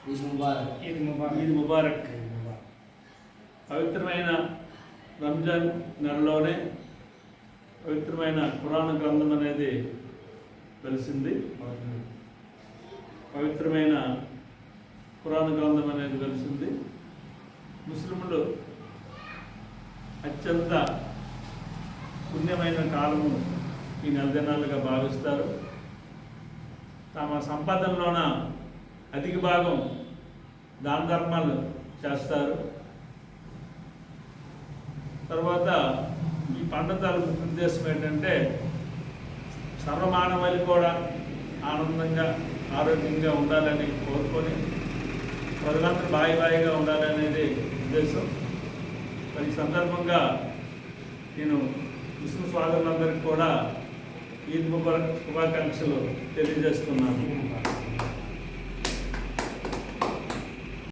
ఈద్ ముబారక్. పవిత్రమైన రంజాన్ నెలలోనే పవిత్రమైన ఖురాన్ గ్రంథం అనేది వెలిసింది. పవిత్రమైన ఖురాన్ గ్రంథం అనేది వెలిసింది. ముస్లింలు అత్యంత పుణ్యమైన కాలము ఈ నెల దినాలుగా భావిస్తారు. తమ సంపాదనలోన అధిక భాగం దాన ధర్మాలు చేస్తారు. తర్వాత ఈ పండుగ ఉద్దేశం ఏంటంటే సర్వమానవాళి కూడా ఆనందంగా ఆరోగ్యంగా ఉండాలని కోరుకొని ప్రజలందరూ బాయిగా ఉండాలనేది ఉద్దేశం. మరి ఈ సందర్భంగా నేను ముస్లిం సోదరులందరికీ కూడా ఈద్ ముబారక్ శుభాకాంక్షలు తెలియజేస్తున్నాను.